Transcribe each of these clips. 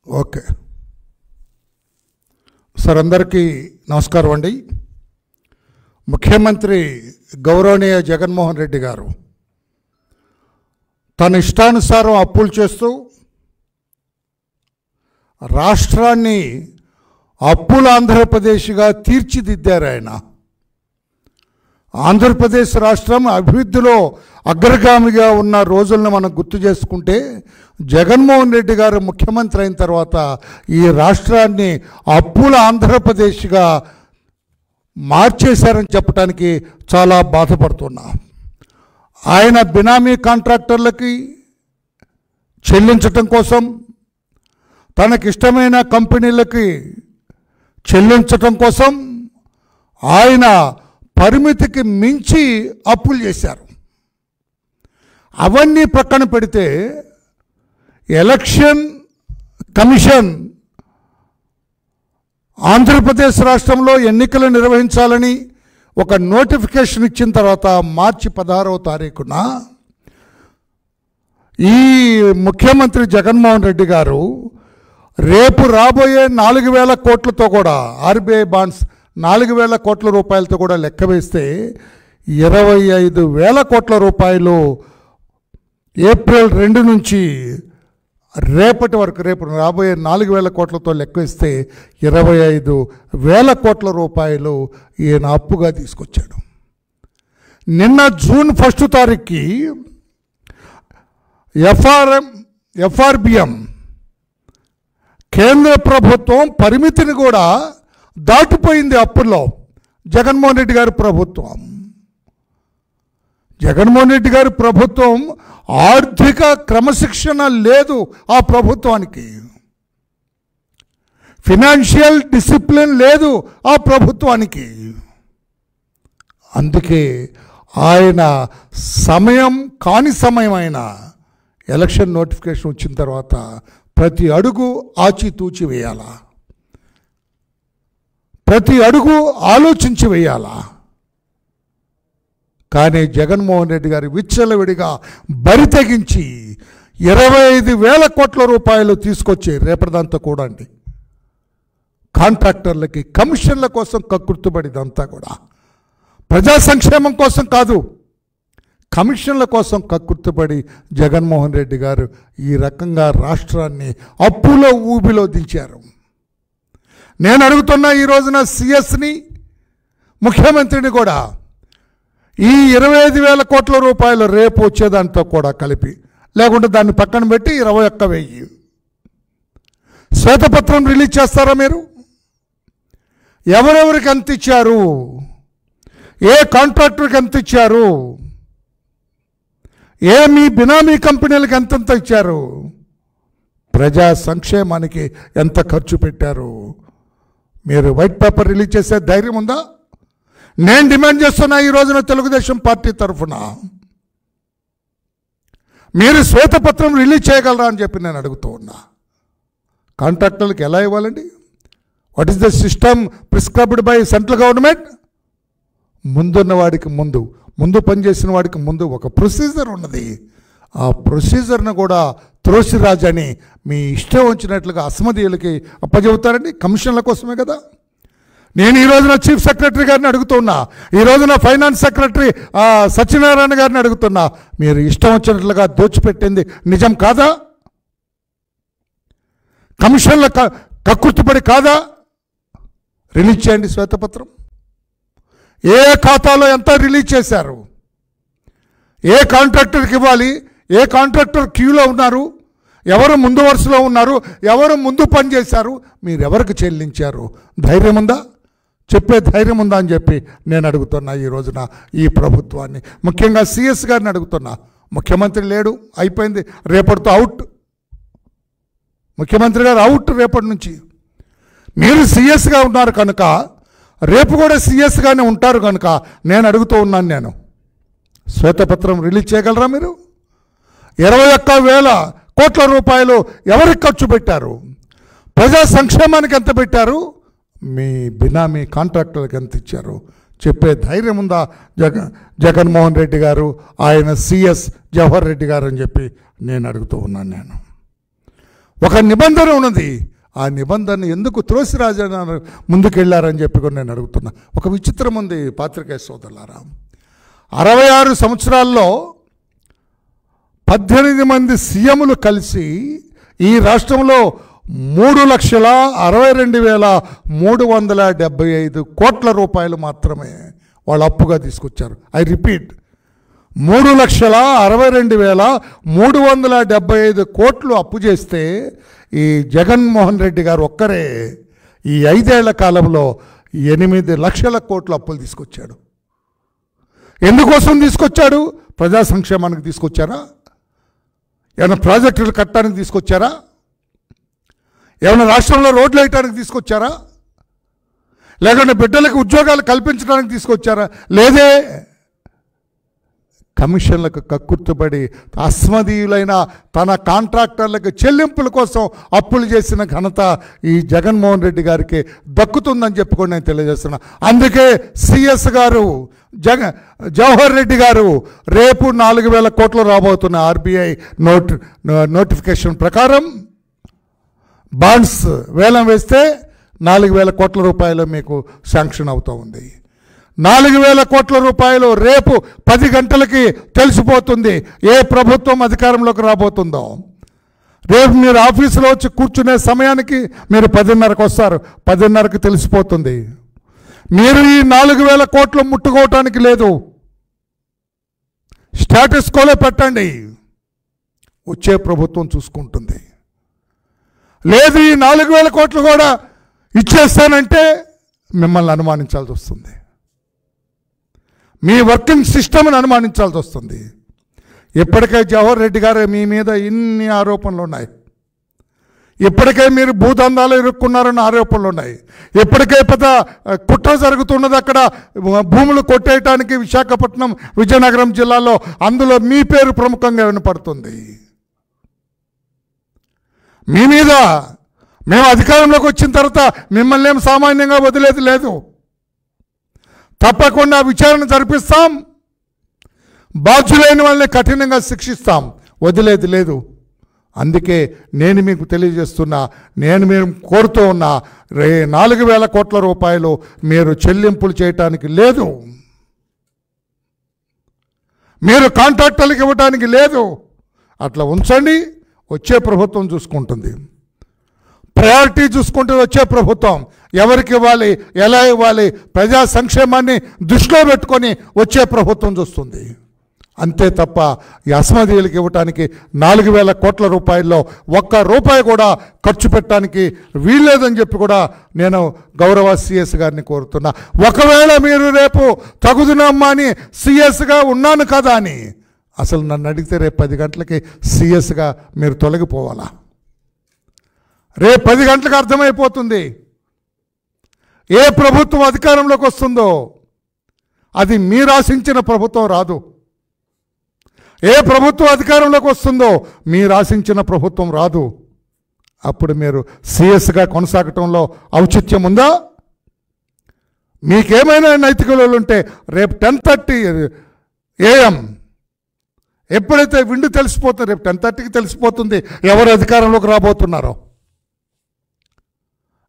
Okay sir, అందరికీ నమస్కారం అండి. ముఖ్యమంత్రి గౌరవనీయ జగన్మోహన్ రెడ్డి గారు తన ఇష్టానుసారం అప్పులు చేస్తూ రాష్ట్రాన్ని అప్పుల ఆంధ్రప్రదేశ్గా తీర్చిదిద్దారు. ఆయన ఆంధ్రప్రదేశ్ రాష్ట్రం అభివృద్ధిలో అగ్రగామిగా ఉన్న రోజులను మనం గుర్తు చేసుకుంటే, జగన్మోహన్ రెడ్డి గారు ముఖ్యమంత్రి అయిన తర్వాత ఈ రాష్ట్రాన్ని అప్పుల ఆంధ్రప్రదేశ్గా మార్చేశారని చెప్పడానికి చాలా బాధపడుతున్నా. ఆయన బినామీ కాంట్రాక్టర్లకి చెల్లించటం కోసం, తనకిష్టమైన కంపెనీలకి చెల్లించటం కోసం ఆయన పరిమితికి మించి అప్పులు చేశారు. అవన్నీ పక్కన పెడితే ఎలక్షన్ కమిషన్ ఆంధ్రప్రదేశ్ రాష్ట్రంలో ఎన్నికలు నిర్వహించాలని ఒక నోటిఫికేషన్ ఇచ్చిన తర్వాత మార్చి 16వ తారీఖున ఈ ముఖ్యమంత్రి జగన్మోహన్ రెడ్డి గారు రేపు రాబోయే 4,000 కోట్లతో కూడా, ఆర్బీఐ బాండ్స్ 4,000 కోట్ల రూపాయలతో కూడా లెక్క వేస్తే 25,000 కోట్ల రూపాయలు ఏప్రిల్ 2 నుంచి రేపటి వరకు, రేపు రాబోయే 4,000 కోట్లతో లెక్క వేస్తే 25,000 కోట్ల రూపాయలు ఈయన అప్పుగా తీసుకొచ్చాడు. నిన్న జూన్ 1 తారీఖుకి ఎఫ్ఆర్బిఎం కేంద్ర ప్రభుత్వం పరిమితిని కూడా దాటిపోయింది అప్పుల్లో. జగన్మోహన్ రెడ్డి గారి ప్రభుత్వం ఆర్థిక క్రమశిక్షణ లేదు. ఆ ప్రభుత్వానికి ఫినాన్షియల్ డిసిప్లిన్ లేదు. ఆ ప్రభుత్వానికి అందుకే ఆయన కాని సమయం అయిన ఎలక్షన్ నోటిఫికేషన్ వచ్చిన తర్వాత ప్రతి అడుగు ఆచితూచి వేయాలా, ప్రతి అడుగు ఆలోచించి వేయాలా. కానీ జగన్మోహన్ రెడ్డి గారు విచ్చలవిడిగా బరి తెగించి 25,000 కోట్ల రూపాయలు తీసుకొచ్చి రేపటిదంతా కూడా అండి కాంట్రాక్టర్లకి కమిషన్ల కోసం కక్కుర్తుబడిదంతా కూడా ప్రజా సంక్షేమం కోసం కాదు, కమిషన్ల కోసం కక్కుర్తుపడి జగన్మోహన్ రెడ్డి గారు ఈ రకంగా రాష్ట్రాన్ని అప్పులో ఊబిలో దించారు. నేను అడుగుతున్నా ఈ రోజున సిఎస్ని, ముఖ్యమంత్రిని కూడా ఈ 25,000 కోట్ల రూపాయలు రేపు వచ్చేదాంతో కూడా కలిపి, లేకుంటే దాన్ని పక్కన పెట్టి 21,000 శ్వేతపత్రం రిలీజ్ చేస్తారా మీరు? ఎవరెవరికి ఎంత ఇచ్చారు, ఏ కాంట్రాక్టర్కి ఎంత ఇచ్చారు, ఏ మీ బినామీ కంపెనీలకు ఎంతెంత ఇచ్చారు, ప్రజా సంక్షేమానికి ఎంత ఖర్చు పెట్టారు, మీరు వైట్ పేపర్ రిలీజ్ చేసే ధైర్యం ఉందా? నేను డిమాండ్ చేస్తున్నా ఈ రోజున తెలుగుదేశం పార్టీ తరఫున మీరు శ్వేతపత్రం రిలీజ్ చేయగలరా అని చెప్పి నేను అడుగుతూ ఉన్నా. కాంట్రాక్టర్లకు ఎలా ఇవ్వాలండి? What is the system prescribed by central government? ముందున్న వాడికి ముందు పనిచేసిన వాడికి ముందు ఒక ప్రొసీజర్ ఉన్నది. ఆ ప్రొసీజర్ను కూడా త్రోసిరాజని మీ ఇష్టం వచ్చినట్లుగా అసమధీయులకి అప్పచెబుతారండి. కమిషన్ల కోసమే కదా. నేను ఈ రోజున చీఫ్ సెక్రటరీ గారిని అడుగుతున్నా, ఈ రోజున ఫైనాన్స్ సెక్రటరీ సత్యనారాయణ గారిని అడుగుతున్నా, మీరు ఇష్టం వచ్చినట్లుగా దోచిపెట్టింది నిజం కాదా? కమిషన్ల కక్కుర్తిపడి కాదా? రిలీజ్ చేయండి శ్వేతపత్రం. ఏ ఖాతాలో ఎంత రిలీజ్ చేశారు, ఏ కాంట్రాక్టర్కి ఇవ్వాలి, ఏ కాంట్రాక్టర్ క్యూలో ఉన్నారు, ఎవరు ముందు వరుసలో ఉన్నారు, ఎవరు ముందు పనిచేశారు, మీరు ఎవరికి చెల్లించారు, ధైర్యం ఉందా? చెప్పే ధైర్యం ఉందా అని చెప్పి నేను అడుగుతున్నా ఈ రోజున ఈ ప్రభుత్వాన్ని. ముఖ్యంగా సిఎస్ గారిని అడుగుతున్నా. ముఖ్యమంత్రి లేడు, అయిపోయింది, రేపటితో అవుట్. ముఖ్యమంత్రి గారు అవుట్ రేపటి నుంచి. మీరు సిఎస్గా ఉన్నారు కనుక రేపు కూడా సిఎస్గానే ఉంటారు కనుక నేను అడుగుతూ ఉన్నాను, నేను శ్వేతపత్రం రిలీజ్ చేయగలరా మీరు? 21,000 కోట్ల రూపాయలు ఎవరికి ఖర్చు పెట్టారు, ప్రజా సంక్షేమానికి ఎంత పెట్టారు, మీ బినామీ కాంట్రాక్టర్లకు ఎంత ఇచ్చారు చెప్పే ధైర్యం ఉందా జగన్మోహన్ రెడ్డి గారు, ఆయన సిఎస్ జవహర్ రెడ్డి గారు అని చెప్పి నేను అడుగుతూ ఉన్నాను. నేను ఒక నిబంధన ఉన్నది. ఆ నిబంధన ఎందుకు త్రోసిరాజన ముందుకెళ్ళారని చెప్పి కూడా నేను అడుగుతున్నా. ఒక విచిత్రం ఉంది పాత్రికేయ సోదరులారా. 66 సంవత్సరాల్లో 18 మంది సీఎంలు కలిసి ఈ రాష్ట్రంలో 3,62,375 కోట్ల రూపాయలు మాత్రమే వాళ్ళు అప్పుగా తీసుకొచ్చారు. ఐ రిపీట్, 3,62,375 కోట్లు అప్పు చేస్తే ఈ జగన్మోహన్ రెడ్డి గారు ఒక్కరే ఈ 5 ఏళ్ల కాలంలో 8 లక్షల కోట్ల అప్పులు తీసుకొచ్చాడు. ఎందుకోసం తీసుకొచ్చాడు? ప్రజా సంక్షేమానికి తీసుకొచ్చారా? ఏమైనా ప్రాజెక్టులు కట్టడానికి తీసుకొచ్చారా? ఏమైనా రాష్ట్రంలో రోడ్లు వేయటానికి తీసుకొచ్చారా? లేకుంటే బిడ్డలకు ఉద్యోగాలు కల్పించడానికి తీసుకొచ్చారా? లేదే. కమిషన్లకు కక్కుర్తుపడి అస్మదీయులైన తన కాంట్రాక్టర్లకు చెల్లింపుల కోసం అప్పులు చేసిన ఘనత ఈ జగన్మోహన్ రెడ్డి గారికి దక్కుతుందని చెప్పుకొని నేను తెలియజేస్తున్నా. అందుకే సిఎస్ గారు జవహర్ రెడ్డి గారు రేపు 4,000 కోట్లు రాబోతున్న ఆర్బీఐ నోటిఫికేషన్ ప్రకారం బాండ్స్ వేలం వేస్తే 4,000 కోట్ల రూపాయలు మీకు శాంక్షన్ అవుతూ ఉంది. 4,000 కోట్ల రూపాయలు రేపు 10 గంటలకి తెలిసిపోతుంది ఏ ప్రభుత్వం అధికారంలోకి రాబోతుందో. రేపు మీరు ఆఫీసులో వచ్చి కూర్చునే సమయానికి మీరు 10:30కి వస్తారు. 10:30కి తెలిసిపోతుంది. మీరు ఈ 4,000 కోట్లు ముట్టుకోవటానికి లేదు. స్టేటస్ కోలో పెట్టండి, వచ్చే ప్రభుత్వం చూసుకుంటుంది. లేదు ఈ 4,000 కోట్లు కూడా ఇచ్చేస్తానంటే మిమ్మల్ని అనుమానించాల్సి వస్తుంది. మీ వర్కింగ్ సిస్టమ్ని అనుమానించాల్సి వస్తుంది. ఇప్పటికే జవహర్ రెడ్డి గారు మీ మీద ఇన్ని ఆరోపణలు ఉన్నాయి. ఇప్పటికే మీరు భూదందాలు ఇరుక్కున్నారన్న ఆరోపణలు ఉన్నాయి. ఇప్పటికే పెద్ద కుట్ర జరుగుతున్నది అక్కడ భూములు కొట్టేయటానికి విశాఖపట్నం, విజయనగరం జిల్లాలో. అందులో మీ పేరు ప్రముఖంగా వినపడుతుంది. మీ మీద మేము అధికారంలోకి వచ్చిన తర్వాత మిమ్మల్ని ఏం సామాన్యంగా వదిలేది లేదు. తప్పకుండా విచారణ జరిపిస్తాం. బాధ్యులైన వాళ్ళని కఠినంగా శిక్షిస్తాం. వదిలేది లేదు. అందుకే నేను మీకు తెలియజేస్తున్నా, నేను మీరు కోరుతూ ఉన్నా, 4,000 కోట్ల రూపాయలు మీరు చెల్లింపులు చేయటానికి లేదు. మీరు కాంట్రాక్టర్లకు ఇవ్వటానికి లేదు. అట్లా ఉంచండి, వచ్చే ప్రభుత్వం చూసుకుంటుంది. ప్రయారిటీ చూసుకుంటే వచ్చే ప్రభుత్వం ఎవరికి ఇవ్వాలి, ఎలా ఇవ్వాలి, ప్రజా సంక్షేమాన్ని దృష్టిలో పెట్టుకొని వచ్చే ప్రభుత్వం చూస్తుంది. అంతే తప్ప ఈ అస్మదీయులకు ఇవ్వటానికి 4,000 కోట్ల రూపాయల్లో ₹1 కూడా ఖర్చు పెట్టడానికి వీల్లేదని చెప్పి కూడా నేను గౌరవ సిఎస్ గారిని కోరుతున్నా. ఒకవేళ మీరు రేపు తగుదునమ్మా అని సిఎస్గా ఉన్నాను కదా అని అసలు నన్ను అడిగితే రేపు 10 గంటలకి సిఎస్గా మీరు తొలగిపోవాలా? రేపు 10 గంటలకు అర్థమైపోతుంది ఏ ప్రభుత్వం అధికారంలోకి వస్తుందో. అది మీరు ఆశించిన ప్రభుత్వం రాదు. ఏ ప్రభుత్వం అధికారంలోకి వస్తుందో మీరు ఆశించిన ప్రభుత్వం రాదు. అప్పుడు మీరు సిఎస్గా కొనసాగటంలో ఔచిత్యం ఉందా? మీకేమైనా నైతిక విలువలు ఉంటే రేపు 10:30 AM ఎప్పుడైతే విండు తెలిసిపోతుంది, రేపు 10:30కి తెలిసిపోతుంది ఎవరు అధికారంలోకి రాబోతున్నారో.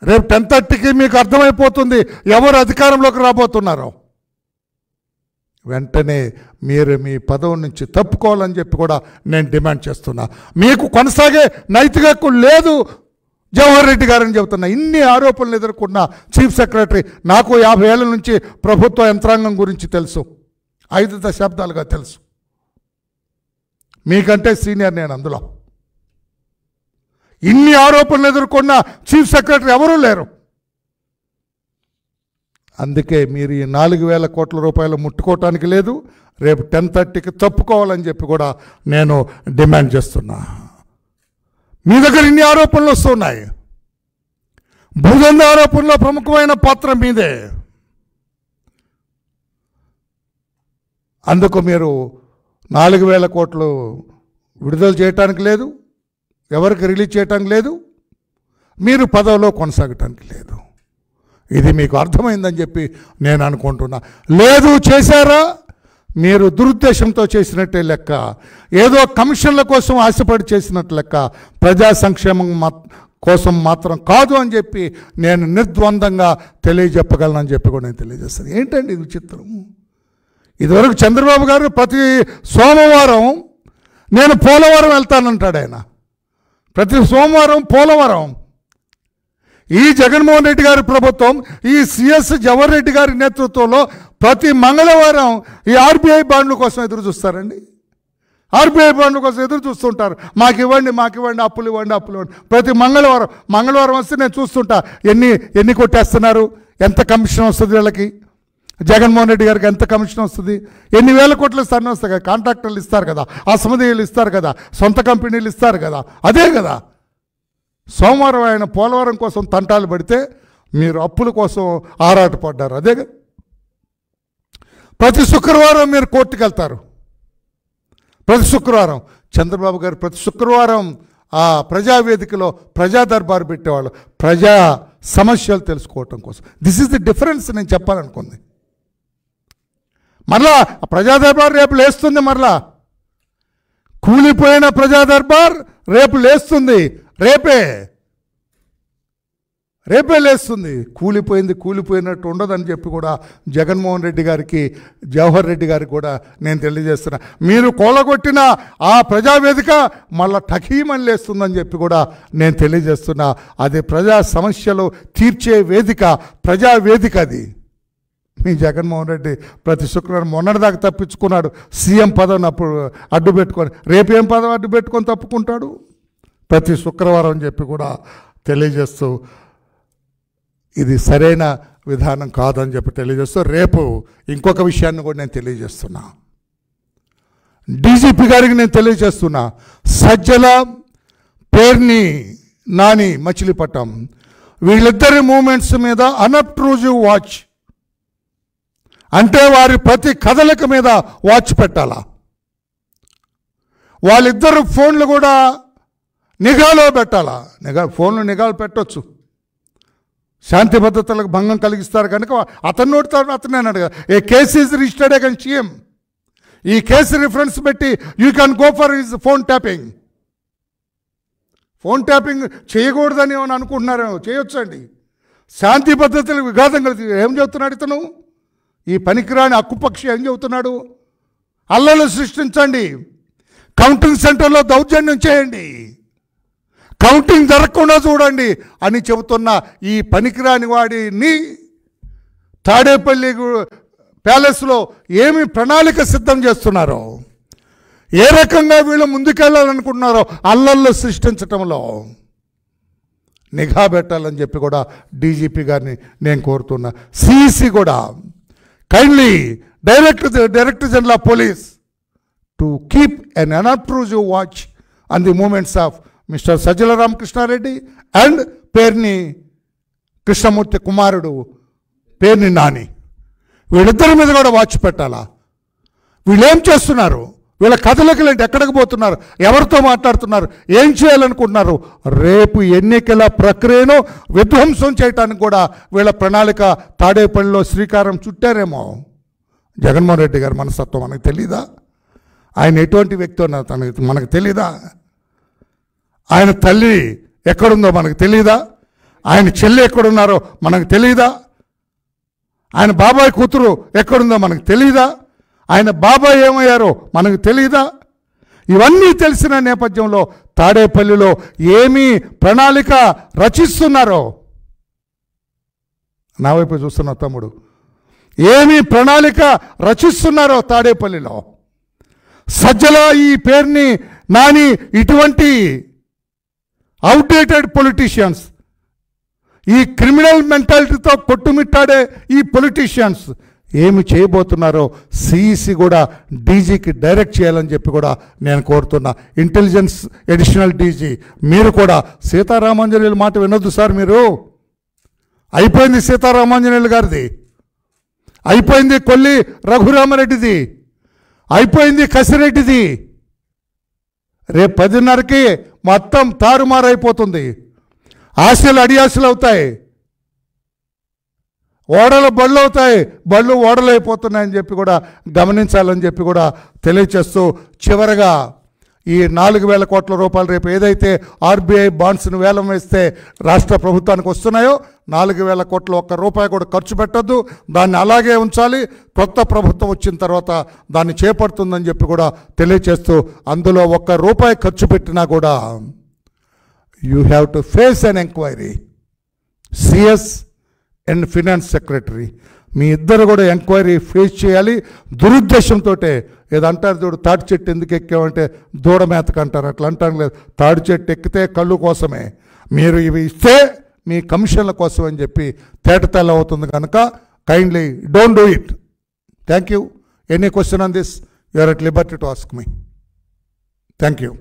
రేపు 10:30కి మీకు అర్థమైపోతుంది ఎవరు అధికారంలోకి రాబోతున్నారో. వెంటనే మీరు మీ పదవి నుంచి తప్పుకోవాలని చెప్పి కూడా నేను డిమాండ్ చేస్తున్నా. మీకు కొనసాగే నైతిక హక్కు లేదు జవహర్ రెడ్డి గారని చెబుతున్నా. ఇన్ని ఆరోపణలు ఎదుర్కొన్న చీఫ్ సెక్రటరీ, నాకు 50 ఏళ్ళ నుంచి ప్రభుత్వ యంత్రాంగం గురించి తెలుసు, 5 దశాబ్దాలుగా తెలుసు. మీకంటే సీనియర్ నేను అందులో. ఇన్ని ఆరోపణలు ఎదుర్కొన్న చీఫ్ సెక్రటరీ ఎవరూ లేరు. అందుకే మీరు ఈ 4,000 కోట్ల రూపాయలు ముట్టుకోవటానికి లేదు. రేపు 10:30కి తప్పుకోవాలని చెప్పి కూడా నేను డిమాండ్ చేస్తున్నా. మీ దగ్గర ఇన్ని ఆరోపణలు వస్తున్నాయి. భూదంద ఆరోపణలో ప్రముఖమైన పాత్ర మీదే. అందుకు మీరు 4,000 కోట్లు విడుదల చేయటానికి లేదు, ఎవరికి రిలీజ్ చేయటానికి లేదు, మీరు పదవిలో కొనసాగటానికి లేదు. ఇది మీకు అర్థమైందని చెప్పి నేను అనుకుంటున్నా. లేదు చేశారా, మీరు దురుద్దేశంతో చేసినట్టే లెక్క, ఏదో కమిషన్ల కోసం ఆశపడి చేసినట్టు లెక్క, ప్రజా సంక్షేమం కోసం మాత్రం కాదు అని చెప్పి నేను నిర్ద్వందంగా తెలియజెప్పగలనని చెప్పి కూడా నేను తెలియజేస్తాను. ఏంటండి ఇది విచిత్రం? ఇదివరకు చంద్రబాబు గారు ప్రతి సోమవారం నేను పోలవరం వెళ్తానంటాడు ఆయన. ప్రతి సోమవారం పోలవరం. ఈ జగన్మోహన్ రెడ్డి గారి ప్రభుత్వం, ఈ సిఎస్ జవహర్ రెడ్డి గారి నేతృత్వంలో ప్రతి మంగళవారం ఈ ఆర్బీఐ బాండ్ల కోసం ఎదురు చూస్తారండి. ఆర్బీఐ బాండ్ల కోసం ఎదురు చూస్తుంటారు. మాకు ఇవ్వండి, అప్పులు ఇవ్వండి. ప్రతి మంగళవారం వస్తే నేను చూస్తుంటా ఎన్ని కొట్టేస్తున్నారు, ఎంత కమిషన్ వస్తుంది వీళ్ళకి, జగన్మోహన్ రెడ్డి గారికి ఎంత కమిషన్ వస్తుంది, ఎన్ని వేల కోట్లు ఇస్తారని వస్తాయి కదా, కాంట్రాక్టర్లు ఇస్తారు కదా, అసమధీయులు ఇస్తారు కదా, సొంత కంపెనీలు ఇస్తారు కదా, అదే కదా. సోమవారం ఆయన పోలవరం కోసం తంటాలు పడితే మీరు అప్పుల కోసం ఆరాటపడ్డారు, అదే కదా. ప్రతి శుక్రవారం మీరు కోర్టుకు వెళ్తారు. ప్రతి శుక్రవారం చంద్రబాబు గారు ప్రతి శుక్రవారం ఆ ప్రజావేదికలో ప్రజా దర్బారు పెట్టేవాళ్ళు, ప్రజా సమస్యలు తెలుసుకోవటం కోసం. దిస్ ఈజ్ ది డిఫరెన్స్ నేను చెప్పాలనుకుంది. మరలా ప్రజా దర్బార్ రేపు లేస్తుంది, మరలా కూలిపోయిన ప్రజా దర్బార్ రేపు లేస్తుంది, రేపే లేస్తుంది. కూలిపోయినట్టు ఉండదని చెప్పి కూడా జగన్మోహన్ రెడ్డి గారికి, జవహర్ రెడ్డి గారికి కూడా నేను తెలియజేస్తున్నా. మీరు కూలగొట్టిన ఆ ప్రజావేదిక మళ్ళా టకీమని లేస్తుందని చెప్పి కూడా నేను తెలియజేస్తున్నా. అది ప్రజా సమస్యలు తీర్చే వేదిక, ప్రజావేదిక అది. మీ జగన్మోహన్ రెడ్డి ప్రతి శుక్రవారం మొన్నటిదాకా తప్పించుకున్నాడు, సీఎం పదవిని అప్పుడు అడ్డు పెట్టుకొని. రేపేం పదవి అడ్డు పెట్టుకొని తప్పుకుంటాడు? ప్రతి శుక్రవారం అని చెప్పి కూడా తెలియజేస్తూ ఇది సరైన విధానం కాదని చెప్పి తెలియజేస్తూ రేపు ఇంకొక విషయాన్ని కూడా నేను తెలియజేస్తున్నా. డీజీపీ గారికి నేను తెలియజేస్తున్నా, సజ్జల, పేర్ని నాని, మచిలీపట్నం వీళ్ళిద్దరి మూమెంట్స్ మీద అన్అబ్ట్రూజివ్ వాచ్, అంటే వారి ప్రతి కదలిక మీద వాచ్ పెట్టాలా. వాళ్ళిద్దరు ఫోన్లు కూడా నిఘాలో పెట్టాలా. ఫోన్లు నిఘాలు పెట్టవచ్చు, శాంతి భద్రతలకు భంగం కలిగిస్తారు కనుక అతను నోడుతాడు, అతనే అడగా. A case is registered against CM. ఈ కేసు రిఫరెన్స్ పెట్టి you can go for his phone tapping. Phone tapping చేయకూడదని ఏమని అనుకుంటున్నారు, చేయొచ్చండి. శాంతి భద్రతలకు విఘాతం కలిగి ఏం చెబుతున్నాడు ఇతను? ఈ పనికిరాని అక్కుపక్షి ఏం చెబుతున్నాడు? అల్లలు సృష్టించండి, కౌంటింగ్ సెంటర్లో దౌర్జన్యం చేయండి, కౌంటింగ్ జరగకుండా చూడండి అని చెబుతున్న ఈ పనికిరాని వాడిని తాడేపల్లి ప్యాలెస్లో ఏమి ప్రణాళిక సిద్ధం చేస్తున్నారో, ఏ రకంగా వీళ్ళు ముందుకెళ్ళాలనుకుంటున్నారో అల్లల్లో సృష్టించటంలో నిఘా పెట్టాలని చెప్పి కూడా డీజీపీ గారిని నేను కోరుతున్నా. సిఈసి కూడా kindly director general of police to keep an unobtrusive watch on the movements of Mr. Sajjala Ramakrishna Reddy and Perni Krishnamurthy కుమారుడు పేర్ని నాని. వీళ్ళిద్దరి మీద కూడా వాచ్ పెట్టాలా. వీళ్ళు ఏం చేస్తున్నారు, వీళ్ళ కథలకి ఎక్కడికి పోతున్నారు, ఎవరితో మాట్లాడుతున్నారు, ఏం చేయాలనుకుంటున్నారు, రేపు ఎన్నికల ప్రక్రియను విధ్వంసం చేయడానికి కూడా వీళ్ళ ప్రణాళిక తాడేపల్లిలో శ్రీకారం చుట్టారేమో. జగన్మోహన్ రెడ్డి గారి మనస్తత్వం మనకు తెలీదా? ఆయన ఎటువంటి వ్యక్తి ఉన్నా మనకు తెలీదా? ఆయన తల్లి ఎక్కడుందో మనకు తెలీదా? ఆయన చెల్లి ఎక్కడున్నారో మనకు తెలీదా? ఆయన బాబాయ్ కూతురు ఎక్కడుందో మనకు తెలీదా? ఆయన బాబాయ్ ఏమయ్యారో మనకు తెలీదా? ఇవన్నీ తెలిసిన నేపథ్యంలో తాడేపల్లిలో ఏమీ ప్రణాళిక రచిస్తున్నారో, నా వైపు చూస్తున్న తమ్ముడు, ఏమీ ప్రణాళిక రచిస్తున్నారో తాడేపల్లిలో. సజ్జల, ఈ పేర్ని నాని, ఇటువంటి అవుట్డేటెడ్ పొలిటీషియన్స్, ఈ క్రిమినల్ మెంటాలిటీతో కొట్టుమిట్టాడే ఈ పొలిటీషియన్స్ ఏమి చేయబోతున్నారో సిఈసి కూడా డీజీకి డైరెక్ట్ చేయాలని చెప్పి కూడా నేను కోరుతున్నా. ఇంటెలిజెన్స్ అడిషనల్ డీజీ మీరు కూడా సీతారామాంజనేయుల మాట వినొద్దు సార్. మీరు అయిపోయింది సీతారామాంజనేయులు గారిది, అయిపోయింది కొల్లి రఘురామరెడ్డిది, అయిపోయింది కసిరెడ్డిది. రేపు 10:30కి మొత్తం తారుమారైపోతుంది. ఆశలు అడియాశలు అవుతాయి. ఓడలు బళ్ళు అవుతాయి, బళ్ళు ఓడలు అయిపోతున్నాయని చెప్పి కూడా గమనించాలని చెప్పి కూడా తెలియచేస్తూ, చివరగా ఈ 4,000 కోట్ల రూపాయలు రేపు ఏదైతే ఆర్బీఐ బాండ్స్ను వేలం వేస్తే రాష్ట్ర ప్రభుత్వానికి వస్తున్నాయో 4,000 కోట్ల ఒక్క రూపాయి కూడా ఖర్చు పెట్టద్దు, దాన్ని అలాగే ఉంచాలి. కొత్త ప్రభుత్వం వచ్చిన తర్వాత దాన్ని చేపడుతుందని చెప్పి కూడా తెలియచేస్తూ, అందులో ఒక్క రూపాయి ఖర్చు పెట్టినా కూడా you have to face an enquiry. CS and finance secretary మీ ఇద్దరు కూడా ఎంక్వైరీ ఫేస్ చేయాలి. దురుద్దేశంతో ఏదో అంటారు చూడు, తాడి చెట్టు ఎందుకు ఎక్కామంటే దూడ మేతకు అంటారు, అట్లా అంటాను లేదు. తాడి చెట్టు ఎక్కితే కళ్ళు కోసమే, మీరు ఇవి ఇస్తే మీ కమిషన్ల కోసం అని చెప్పి తేటతెల్ల అవుతుంది కనుక kindly don't do it. Thank you. Any question on this, you are at liberty to ask me. Thank you.